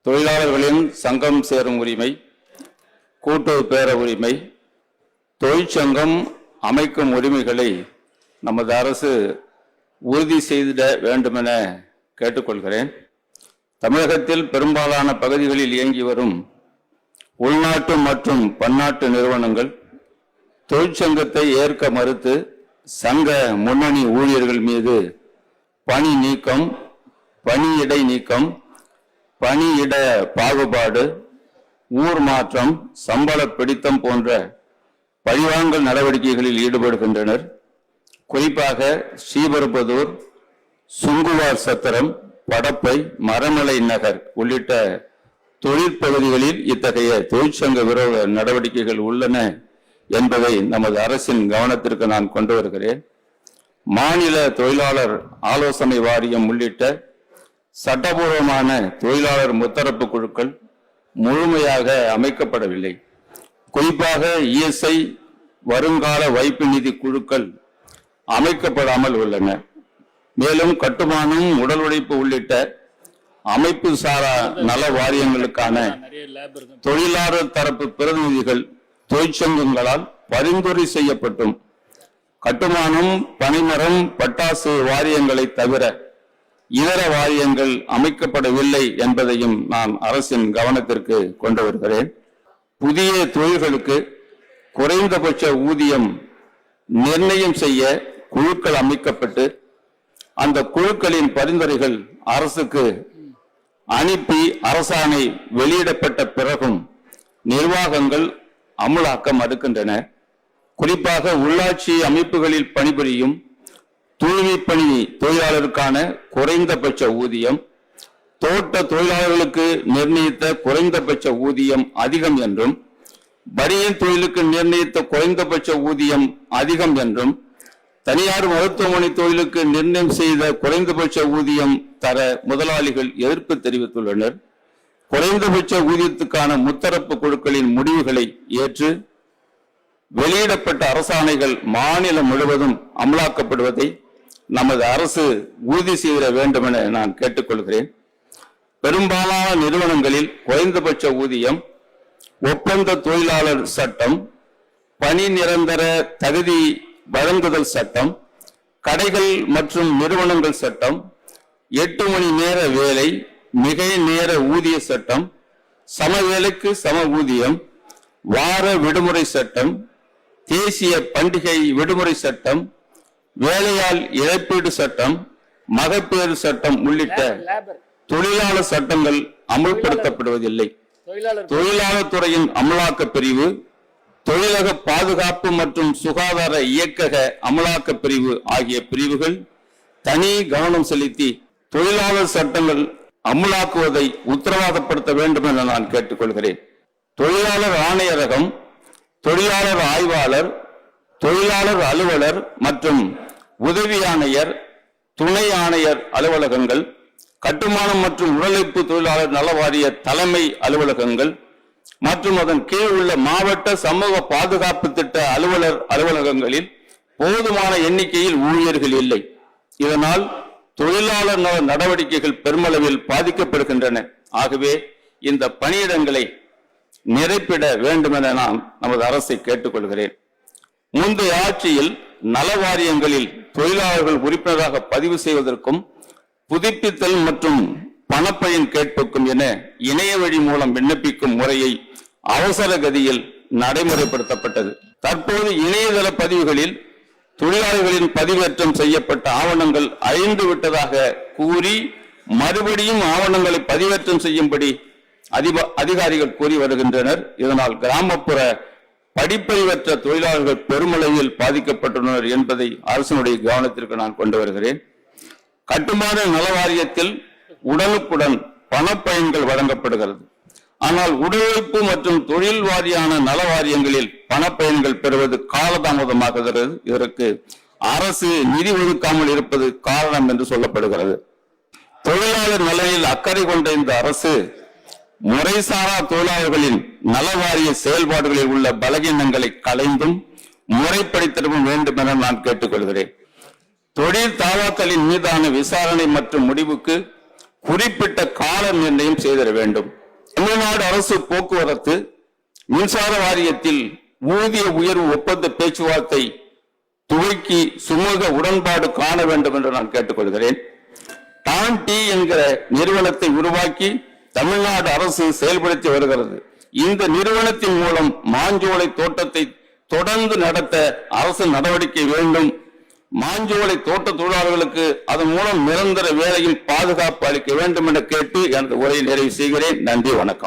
தொழிலாளர்களின் சங்கம் சேரும் உரிமை, கூட்டுறவு பேர உரிமை, தொழிற்சங்கம் அமைக்கும் உரிமைகளை நமது அரசு உறுதி செய்திட வேண்டுமென கேட்டுக்கொள்கிறேன். தமிழகத்தில் பெரும்பாலான பகுதிகளில் இயங்கி வரும் உள்நாட்டு மற்றும் பன்னாட்டு நிறுவனங்கள் தொழிற்சங்கத்தை ஏற்க மறுத்து சங்க முன்னணி ஊழியர்கள் மீது பணி நீக்கம், பணியிடை நீக்கம், பணியிட பாகுபாடு, ஊர் மாற்றம், சம்பள பிடித்தம் போன்ற பழிவாங்கல் நடவடிக்கைகளில் ஈடுபடுகின்றனர். குறிப்பாக ஸ்ரீபெரும்புதூர், சுங்குவார் சத்திரம், படப்பை, மரமலை நகர் உள்ளிட்ட தொழிற்பகுதிகளில் இத்தகைய தொழிற்சங்க விரோத நடவடிக்கைகள் உள்ளன என்பதை நமது அரசின் கவனத்திற்கு நான் கொண்டு வருகிறேன். மாநில தொழிலாளர் ஆலோசனை வாரியம் உள்ளிட்ட சட்டபூர்வமான தொழிலாளர் முத்தரப்பு குழுக்கள் முழுமையாக அமைக்கப்படவில்லை. குறிப்பாக இஎஸ்ஐ, வருங்கால வைப்பு நிதி குழுக்கள் அமைக்கப்படாமல் உள்ளன. மேலும் கட்டுமானம், உடல் உழைப்பு உள்ளிட்ட அமைப்பு சாரா நல வாரியங்களுக்கான தொழிலாளர் தரப்பு பிரதிநிதிகள் தொழிற்சங்கங்களால் பரிந்துரை செய்யப்பட்டும் கட்டுமானம், பனைமரம், பட்டாசு வாரியங்களை தவிர இதர வாரியங்கள் அமைக்கப்படவில்லை என்பதையும் நான் அரசின் கவனத்திற்கு கொண்டு வருகிறேன். புதிய தொழில்களுக்கு குறைந்தபட்ச ஊதியம் நிர்ணயம் செய்ய குழுக்கள் அமைக்கப்பட்டு அந்த குழுக்களின் பரிந்துரைகள் அரசுக்கு அனுப்பி அரசாணை வெளியிடப்பட்ட பிறகும் நிர்வாகங்கள் அமுலாக்க மறுக்கின்றன. குறிப்பாக உள்ளாட்சி அமைப்புகளில் பணிபுரியும் தூய்மை பணி தொழிலாளருக்கான குறைந்தபட்ச ஊதியம், தோட்ட தொழிலாளர்களுக்கு நிர்ணயித்த குறைந்தபட்ச ஊதியம் அதிகம் என்றும், பனியன் தொழிலுக்கு நிர்ணயித்த குறைந்தபட்ச ஊதியம் அதிகம் என்றும், தனியார் மருத்துவமனை தொழிலுக்கு நிர்ணயம் செய்த குறைந்தபட்ச ஊதியம் தர முதலாளிகள் எதிர்ப்பு தெரிவித்துள்ளனர். குறைந்தபட்ச ஊதியத்துக்கான முத்தரப்பு குழுக்களின் முடிவுகளை ஏற்று வெளியிடப்பட்ட அரசாணைகள் மாநிலம் முழுவதும் அமலாக்கப்படுவதை நமது அரசு உறுதி செய்திட வேண்டும் என நான் கேட்டுக்கொள்கிறேன். பெரும்பாலான நிறுவனங்களில் குறைந்தபட்ச ஊதியம், ஒப்பந்த தொழிலாளர் சட்டம், பணி நிரந்தர தகுதி வழங்குதல் சட்டம், கடைகள் மற்றும் நிறுவனங்கள் சட்டம், 8 மணி நேர வேலை, மிகை நேர ஊதிய சட்டம், சம வேலைக்கு சம ஊதியம், வார விடுமுறை சட்டம், தேசிய பண்டிகை விடுமுறை சட்டம், வேலையாள் இழப்பீடு சட்டம், மகப்பேறு சட்டம் உள்ளிட்ட தொழிலாளர் சட்டங்கள் அமல்படுத்தப்படுவதில்லை. தொழிலாளர் துறையின் அமலாக்க பிரிவு, தொழிலக பாதுகாப்பு மற்றும் சுகாதார இயக்கக அமலாக்க பிரிவு ஆகிய பிரிவுகள் தனி கவனம் செலுத்தி தொழிலாளர் சட்டங்கள் அமலாக்குவதை உத்தரவாதப்படுத்த வேண்டும் என நான் கேட்டுக்கொள்கிறேன். தொழிலாளர் ஆணையரகம், தொழிலாளர் ஆய்வாளர், தொழிலாளர் அலுவலர் மற்றும் உதவி ஆணையர், துணை ஆணையர் அலுவலகங்கள், கட்டுமானம் மற்றும் உடலுழைப்பு தொழிலாளர் நல வாரிய தலைமை அலுவலகங்கள் மற்றும் அதன் கீழ் உள்ள மாவட்ட சமூக பாதுகாப்பு திட்ட அலுவலர் அலுவலகங்களில் போதுமான எண்ணிக்கையில் ஊழியர்கள் இல்லை. இதனால் தொழிலாளர் நல நடவடிக்கைகள் பெருமளவில் பாதிக்கப்படுகின்றன. ஆகவே இந்த பணியிடங்களை நிரப்பிட வேண்டும் என நான் நமது அரசை கேட்டுக்கொள்கிறேன். முந்தைய ஆட்சியில் நல வாரியங்களில் தொழிலாளர்கள் உறுப்பினராக பதிவு செய்வதற்கும் புதுப்பித்தல் மற்றும் பணப்பயன் கேட்புக்கும் என இணைய வழி மூலம் விண்ணப்பிக்கும் முறையை அவசர கதியில் நடைமுறைப்படுத்தப்பட்டது. தற்போது இணையதள பதிவுகளில் தொழிலாளர்களின் பதிவேற்றம் செய்யப்பட்ட ஆவணங்கள் அழிந்து விட்டதாக கூறி மறுபடியும் ஆவணங்களை பதிவேற்றம் செய்யும்படி அதிகாரிகள் கூறி வருகின்றனர். இதனால் கிராமப்புற படிப்பறிவற்ற தொழிலாளர்கள் பெருமளவில் பாதிக்கப்பட்டுள்ளனர் என்பதை அரசினுடைய கவனத்திற்கு நான் கொண்டு வருகிறேன். கட்டுமான நல வாரியத்தில் உடனுக்குடன் பணப்பயன்கள் வழங்கப்படுகிறது. ஆனால் உடலுழைப்பு மற்றும் தொழில் வாரியான நல வாரியங்களில் பணப்பயன்கள் பெறுவது காலதாமதமாகிறது. இதற்கு அரசு நிதி ஒதுக்காமல் இருப்பது காரணம் என்று சொல்லப்படுகிறது. தொழிலாளர் நலனில் அக்கறை கொண்ட இந்த அரசு முறைசாரா தொழிலாளர்களின் நல வாரிய செயல்பாடுகளில் உள்ள பலகீனங்களை களைந்தும் முறைப்படுத்திடவும் வேண்டும் என நான் கேட்டுக்கொள்கிறேன். தொழில் தாவாக்களின் மீதான விசாரணை மற்றும் முடிவுக்கு குறிப்பிட்ட கால நிர்ணயம் செய்திட வேண்டும். தமிழ்நாடு அரசு போக்குவரத்து மின்சார வாரியத்தில் ஊதிய உயர்வு ஒப்பந்த பேச்சுவார்த்தை துவக்கி சுமூக உடன்பாடு காண வேண்டும் என்று நான் கேட்டுக்கொள்கிறேன். டான் டீ என்கிற நிறுவனத்தை உருவாக்கி தமிழ்நாடு அரசு செயல்படுத்தி வருகிறது. இந்த நிறுவனத்தின் மூலம் மாஞ்சோலை தோட்டத்தை தொடர்ந்து நடத்த அரசு நடவடிக்கை வேண்டும். மாஞ்சோலை தோட்ட தொழிலாளர்களுக்கு அதன் மூலம் நிரந்தர வேலையில் பாதுகாப்பு அளிக்க வேண்டும் என கேட்டு எனது உரையை நிறைவு செய்கிறேன். நன்றி, வணக்கம்.